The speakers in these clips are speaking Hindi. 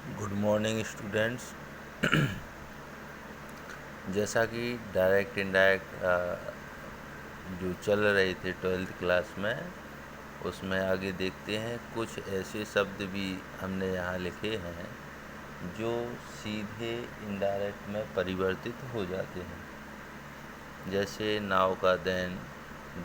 Good morning students. जैसा कि डायरेक्ट इनडायरेक्ट जो चल रहे थे 12th क्लास में, उसमें आगे देखते हैं कुछ ऐसे शब्द भी हमने यहाँ लिखे हैं जो सीधे इनडायरेक्ट में परिवर्तित हो जाते हैं। जैसे नाव का देन,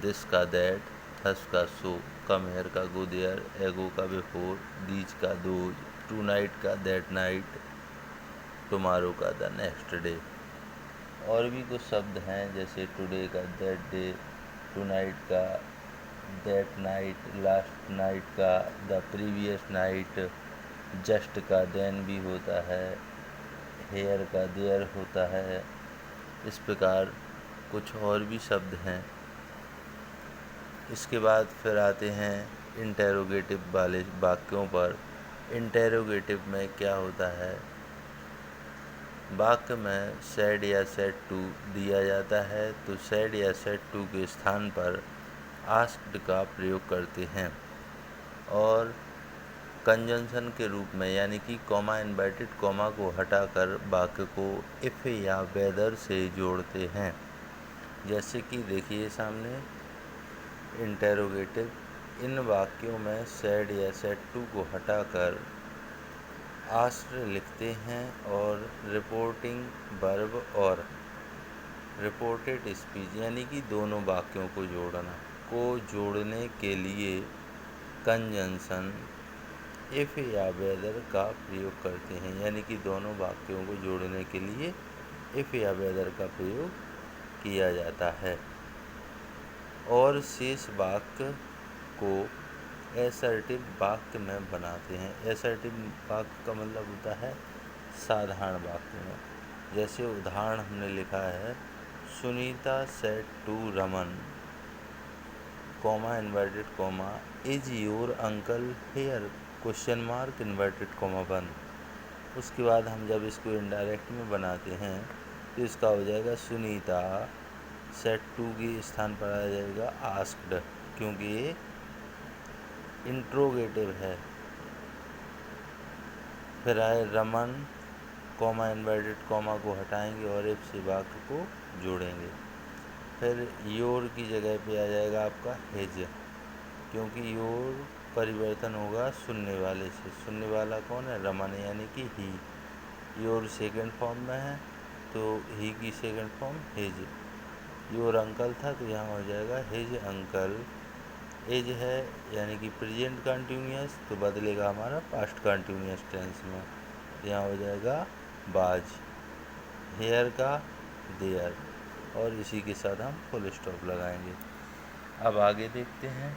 दिस का दैट, थस का सो, कम हेयर का गो देयर, एगो का बिफोर, दीज का दोज, टू नाइट का दैट नाइट, टुमारो का द नेक्स्ट डे। और भी कुछ शब्द हैं जैसे टुडे का दैट डे, टू नाइट का दैट नाइट, लास्ट नाइट का द प्रीवियस नाइट, जस्ट का देन भी होता है, हेयर का देयर होता है। इस प्रकार कुछ और भी शब्द हैं। इसके बाद फिर आते हैं इंटेरोगेटिव वाले वाक्यों पर। इंटेरोगेटिव में क्या होता है, वाक्य में सेड या सेड टू दिया जाता है तो सेड या सेड टू के स्थान पर आस्क्ड का प्रयोग करते हैं और कंजंक्शन के रूप में यानी कि कॉमा इन्वर्टेड कॉमा को हटाकर वाक्य को इफ़ या वेदर से जोड़ते हैं। जैसे कि देखिए सामने इंटेरोगेटिव, इन वाक्यों में सेड या सेड टू को हटाकर आस्क्ड लिखते हैं और रिपोर्टिंग वर्ब और रिपोर्टेड स्पीच यानी कि दोनों वाक्यों को जोड़ने के लिए कंजंक्शन इफ़ या वेदर का प्रयोग करते हैं। यानी कि दोनों वाक्यों को जोड़ने के लिए इफ़ या वेदर का प्रयोग किया जाता है और शेष वाक्य को एसर्टिव वाक्य में बनाते हैं। एसर्टिव वाक्य का मतलब होता है साधारण वाक्य में। जैसे उदाहरण हमने लिखा है, Sunita said to Raman, comma inverted comma, is your uncle here, question mark inverted comma बंद। उसके बाद हम जब इसको इनडायरेक्ट में बनाते हैं तो इसका हो जाएगा सुनीता सेड टू के स्थान पर आ जाएगा आस्क्ड, क्योंकि ये इंट्रोगेटिव है। फिर आए रमन, कॉमा इन्वर्टेड कॉमा को हटाएंगे और इफ से वाक्य को जोड़ेंगे। फिर योर की जगह पे आ जाएगा आपका हिज, क्योंकि योर परिवर्तन होगा सुनने वाले से। सुनने वाला कौन है, रमन यानी कि ही। योर सेकंड फॉर्म में है तो ही की second form his. Your uncle था तो यहाँ हो जाएगा हिज अंकल। एज है यानी कि प्रेजेंट कंटिन्यूअस तो बदलेगा हमारा पास्ट कंटिन्यूअस टेंस में, यहाँ हो जाएगा बाज। हेयर का देयर, और इसी के साथ हम फुल स्टॉप लगाएंगे। अब आगे देखते हैं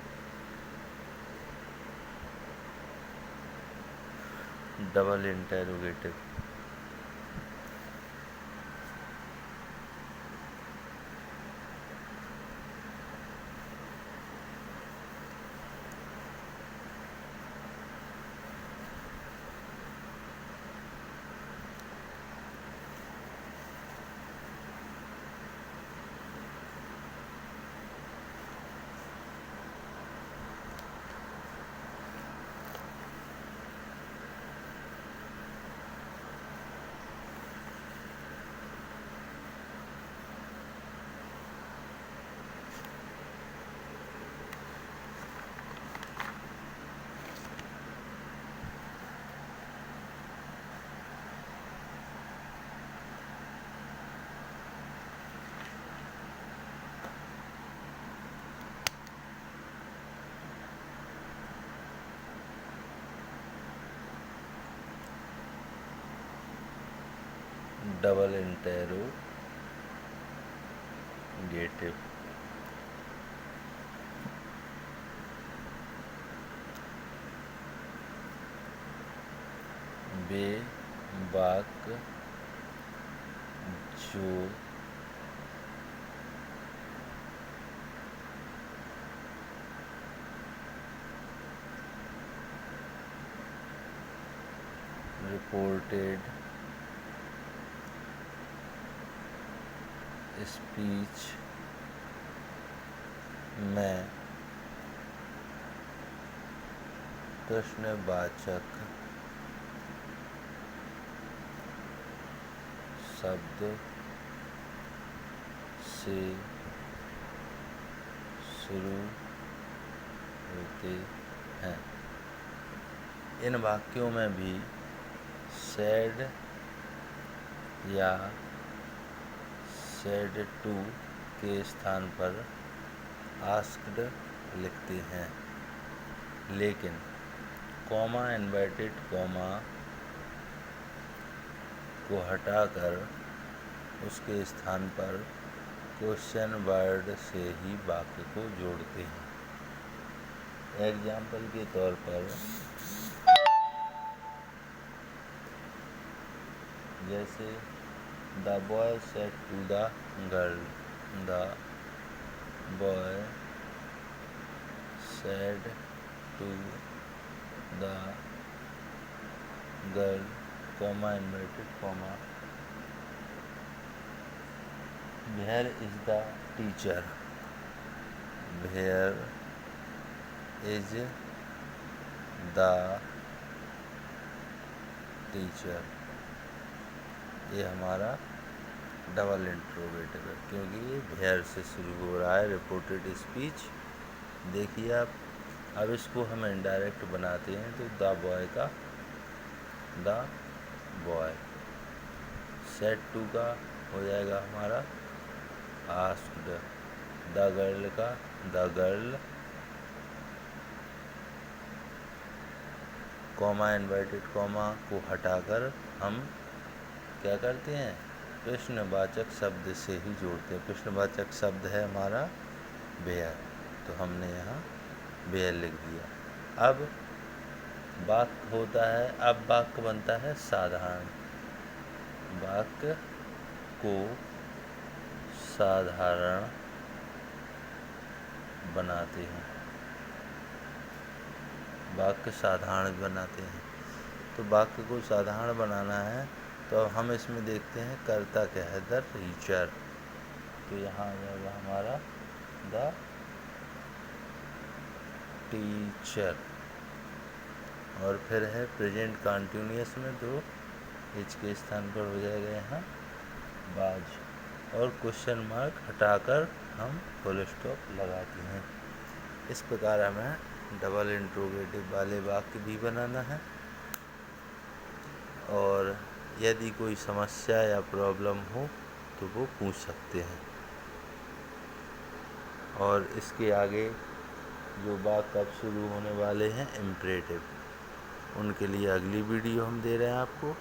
डबल इंटेरोगेटिव। डबल इंटेरोगेटिव वे वाक्य जो रिपोर्टेड स्पीच में प्रश्नवाचक शब्द से शुरू होते हैं। इन वाक्यों में भी said या said to के स्थान पर asked लिखते हैं, लेकिन कॉमा इन्वर्टेड कॉमा को हटाकर उसके स्थान पर क्वेश्चन वर्ड से ही वाक्य को जोड़ते हैं। एग्जाम्पल के तौर पर जैसे the boy said to the girl, the boy said to the girl, comma inverted comma, where is the teacher, where is the teacher. ये हमारा डबल इंट्रोगेटिव है क्योंकि ये वेयर से शुरू हो रहा है रिपोर्टेड स्पीच। देखिए आप, अब इसको हम इनडायरेक्ट बनाते हैं तो द बॉय का द बॉय, सेड टू का हो जाएगा हमारा आस्क्ड, द गर्ल का the girl, comma inverted comma को हटाकर हम क्या करते हैं, प्रश्नवाचक शब्द से ही जोड़ते हैं। प्रश्नवाचक शब्द है हमारा वेयर, तो हमने यहाँ वेयर लिख दिया। अब वाक्य होता है, अब वाक्य बनता है साधारण। वाक्य को साधारण बनाते हैं, वाक्य साधारण बनाते हैं। तो वाक्य को साधारण बनाना है तो अब हम इसमें देखते हैं कर्ता क्या है, द टीचर। तो यहाँ आ जाएगा हमारा द टीचर, और फिर है प्रेजेंट कंटिन्यूअस में तो एच के स्थान पर हो जाएगा यहाँ बाज, और क्वेश्चन मार्क हटाकर हम फुल स्टॉप लगाते हैं। इस प्रकार हमें डबल इंट्रोगेटिव वाले वाक्य भी बनाना है, और यदि कोई समस्या या प्रॉब्लम हो तो वो पूछ सकते हैं। और इसके आगे जो वाक्य अब शुरू होने वाले हैं इम्परेटिव, उनके लिए अगली वीडियो हम दे रहे हैं आपको।